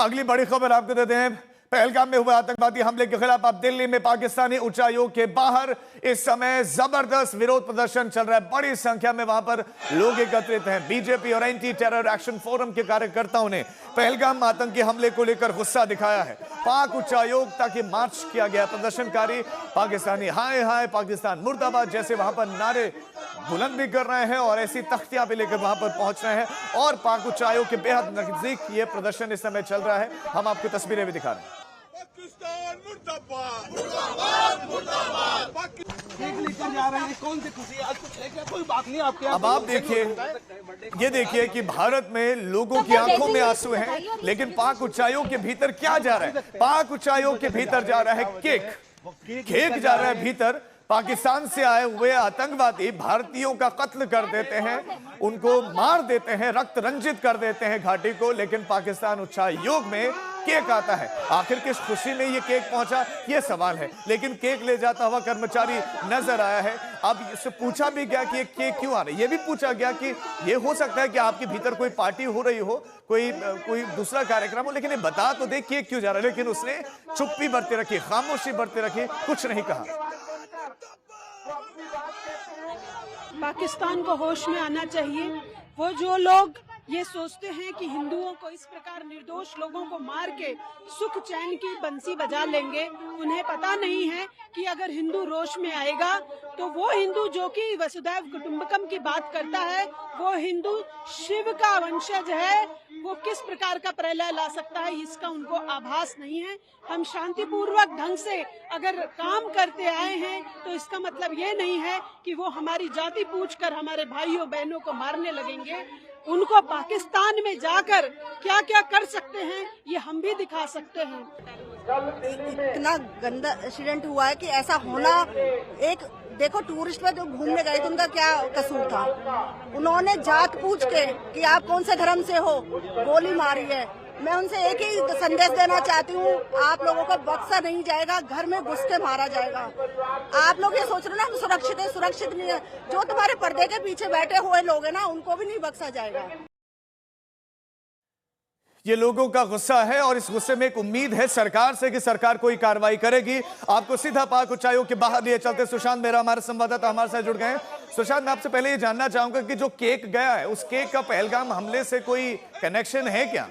अगली बड़ी खबर आपको देते हैं। पहलगाम में हुए आतंकवादी हमले के खिलाफ अब दिल्ली में पाकिस्तानी उच्चायोग के बाहर इस समय जबरदस्त विरोध प्रदर्शन चल रहा है। बड़ी संख्या में वहां पर लोग एकत्रित हैं। बीजेपी और एंटी टेरर एक्शन फोरम के कार्यकर्ताओं ने पहलगाम आतंकी हमले को लेकर गुस्सा दिखाया है। पाक उच्चायोग ताकि मार्च किया गया। प्रदर्शनकारी पाकिस्तानी हाय हाय पाकिस्तान मुर्दाबाद जैसे वहां पर नारे बुलंद भी कर रहे हैं और ऐसी तख्तियां भी लेकर वहां पर पहुंच रहे हैं और पाक उच्चायोग के बेहद नजदीक ये प्रदर्शन इस समय चल रहा है। हम आपको तस्वीरें भी दिखा रहे हैं। पाकिस्तान मुर्दाबाद मुर्दाबाद मुर्दाबाद लेकर जा रहे हैं। कौन सी खुशी आज कुछ है क्या? कोई बात नहीं आपके। अब आप देखिए, ये देखिए कि भारत में लोगों की आंखों में आंसू हैं, लेकिन पाक उच्चायोग के भीतर क्या जा रहा है? पाक उच्चायोग के भीतर जा रहा है केक जा रहा है भीतर। पाकिस्तान से आए हुए आतंकवादी भारतीयों का कत्ल कर देते हैं, उनको मार देते हैं, रक्त रंजित कर देते हैं घाटी को, लेकिन पाकिस्तान उच्चायोग में केक आता है। आखिर किस खुशी में ये केक पहुंचा, ये सवाल है। लेकिन केक ले जाता हुआ कर्मचारी नजर आया है। अब इससे पूछा भी गया कि ये केक क्यों आ रहा है। ये भी पूछा गया कि ये हो सकता है कि आपके भीतर कोई पार्टी हो रही हो, कोई दूसरा कार्यक्रम हो, लेकिन ये बता तो दे केक क्यों जा रहा है। लेकिन उसने चुप्पी बरती रखी, खामोशी बरती रखी, कुछ नहीं कहा। पाकिस्तान को होश में आना चाहिए। वो जो लोग ये सोचते हैं कि हिंदुओं को इस प्रकार निर्दोष लोगों को मार के सुख चैन की बंसी बजा लेंगे, उन्हें पता नहीं है कि अगर हिंदू रोष में आएगा तो वो हिंदू जो कि वसुधैव कुटुंबकम की बात करता है, वो हिंदू शिव का वंशज है, वो किस प्रकार का प्रलय ला सकता है इसका उनको आभास नहीं है। हम शांतिपूर्वक ढंग से अगर काम करते आए हैं तो इसका मतलब ये नहीं है कि वो हमारी जाति पूछकर हमारे भाइयों बहनों को मारने लगेंगे। उनको पाकिस्तान में जाकर क्या क्या कर सकते हैं ये हम भी दिखा सकते हैं। इतना गंदा एक्सीडेंट हुआ है कि ऐसा होना, एक देखो टूरिस्ट में जो घूमने गए थे उनका क्या कसूर था? उन्होंने जात पूछ के कि आप कौन से धर्म से हो गोली मारी है। मैं उनसे एक ही संदेश देना चाहती हूँ, आप लोगों को बख्शा नहीं जाएगा, घर में घुस के मारा जाएगा। आप लोग ये सोच रहे ना हम सुरक्षित है, सुरक्षित नहीं है। जो तुम्हारे पर्दे के पीछे बैठे हुए लोग हैं ना, उनको भी नहीं बख्शा जाएगा। ये लोगों का गुस्सा है और इस गुस्से में एक उम्मीद है सरकार से कि सरकार कोई कार्रवाई करेगी। आपको सीधा पाक उच्चायोग के बाहर लिए चलते सुशांत मेहरा हमारे संवाददाता हमारे साथ जुड़ गए हैं। सुशांत, मैं आपसे पहले ये जानना चाहूंगा कि जो केक गया है उस केक का पहलगाम हमले से कोई कनेक्शन है क्या?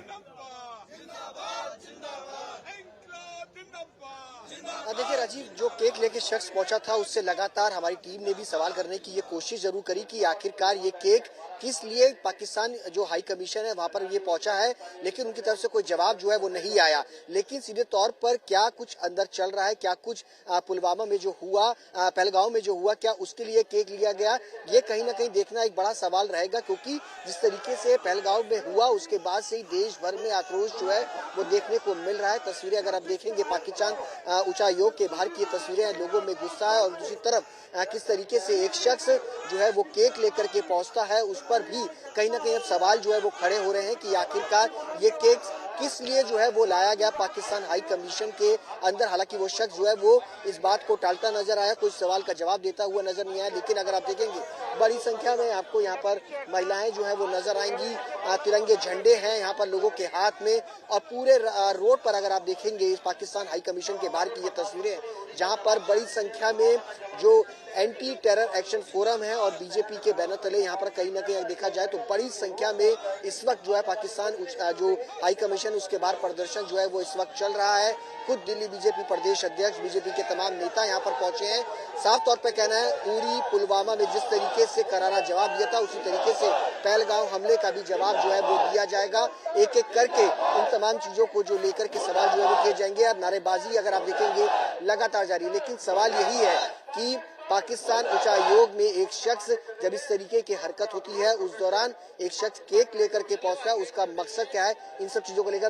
देखिए राजीव, जो केक लेके शख्स पहुंचा था उससे लगातार हमारी टीम ने भी सवाल करने की ये कोशिश जरूर करी कि आखिरकार ये केक किस लिए पाकिस्तान जो हाई कमीशन है वहां पर ये पहुंचा है, लेकिन उनकी तरफ से कोई जवाब जो है वो नहीं आया। लेकिन सीधे तौर पर क्या कुछ अंदर चल रहा है, क्या कुछ पुलवामा में जो हुआ, पहलगाम में जो हुआ, क्या उसके लिए केक लिया गया, ये कहीं ना कहीं देखना एक बड़ा सवाल रहेगा। क्योंकि जिस तरीके से पहलगाम में हुआ उसके बाद से ही देश भर में आक्रोश जो है वो देखने को मिल रहा है। तस्वीरें अगर आप देखेंगे पाकिस्तान उच्चायोग के बाहर की तस्वीरें, लोगों में गुस्सा है और दूसरी तरफ किस तरीके से एक शख्स जो है वो केक लेकर के पहुंचता है, उस पर भी कहीं ना कहीं अब सवाल जो है वो खड़े हो रहे हैं कि आखिरकार ये केक किस लिए जो है वो लाया गया पाकिस्तान हाई कमीशन के अंदर। हालांकि वो शख्स जो है वो इस बात को टालता नजर आया, कोई सवाल का जवाब देता हुआ नजर नहीं आया। लेकिन अगर आप देखेंगे बड़ी संख्या में आपको यहाँ पर महिलाएं जो है वो नजर आएंगी, तिरंगे झंडे हैं यहाँ पर लोगों के हाथ में, और पूरे रोड पर अगर आप देखेंगे इस पाकिस्तान हाई कमीशन के बाहर की ये तस्वीरें जहाँ पर बड़ी संख्या में जो एंटी टेरर एक्शन फोरम है और बीजेपी के बैनर तले यहाँ पर कहीं ना कहीं देखा जाए तो बड़ी संख्या में इस वक्त जो है पाकिस्तान जो हाई कमीशन उसके बाहर प्रदर्शन जो है वो इस वक्त चल रहा है। खुद दिल्ली बीजेपी प्रदेश अध्यक्ष, बीजेपी के तमाम नेता यहाँ पर पहुंचे हैं। साफ तौर पर कहना है पूरी पुलवामा में जिस तरीके से करारा जवाब दिया था उसी तरीके से पहलगाम हमले का भी जवाब जो है वो दिया जाएगा। एक एक करके इन तमाम चीजों को जो लेकर के सवाल जो है वो किए जाएंगे। और नारेबाजी अगर आप देखेंगे लगातार जारी है। लेकिन सवाल यही है कि पाकिस्तान उच्चायोग में एक शख्स जब इस तरीके की हरकत होती है उस दौरान एक शख्स केक लेकर के पहुंचता है, उसका मकसद क्या है, इन सब चीजों को लेकर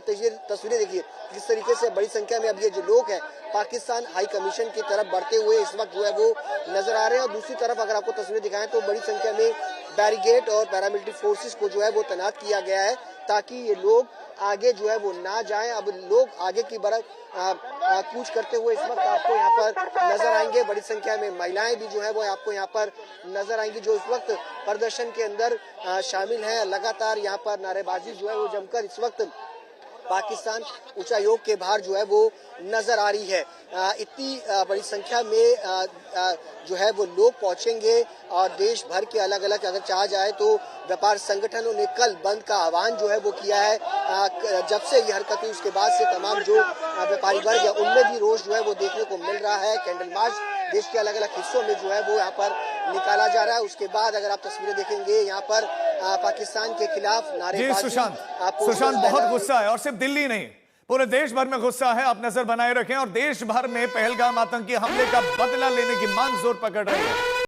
तस्वीरें देखिए किस तरीके से बड़ी संख्या में अब ये जो लोग हैं पाकिस्तान हाई कमीशन की तरफ बढ़ते हुए इस वक्त जो है वो नजर आ रहे हैं। और दूसरी तरफ अगर आपको तस्वीरें दिखाएं तो बड़ी संख्या में बैरिकेड और पैरामिलिट्री फोर्सेस को जो है वो तैनात किया गया है ताकि ये लोग आगे जो है वो ना जाएं। अब लोग आगे की तरफ कूच करते हुए इस वक्त आपको यहाँ पर नजर आएंगे। बड़ी संख्या में महिलाएं भी जो है वो आपको यहाँ पर नजर आएंगी जो इस वक्त प्रदर्शन के अंदर शामिल हैं। लगातार यहाँ पर नारेबाजी जो है वो जमकर इस वक्त पाकिस्तान उच्चायोग के बाहर जो है वो नजर आ रही है। इतनी बड़ी संख्या में जो है वो लोग पहुंचेंगे और देश भर के अलग अलग अगर चाहा जाए तो व्यापार संगठनों ने कल बंद का आह्वान जो है वो किया है। जब से ये हरकत हुई उसके बाद से तमाम जो व्यापारी वर्ग है उनमें भी रोष जो है वो देखने को मिल रहा है। कैंडल मार्च देश के अलग अलग हिस्सों में जो है वो यहाँ पर निकाला जा रहा है। उसके बाद अगर आप तस्वीरें देखेंगे यहाँ पर पाकिस्तान के खिलाफ नारेबाजी। सुशांत बहुत गुस्सा है और सिर्फ दिल्ली नहीं पूरे देश भर में गुस्सा है। आप नजर बनाए रखें और देश भर में पहलगाम आतंकी हमले का बदला लेने की मांग जोर पकड़ रही है।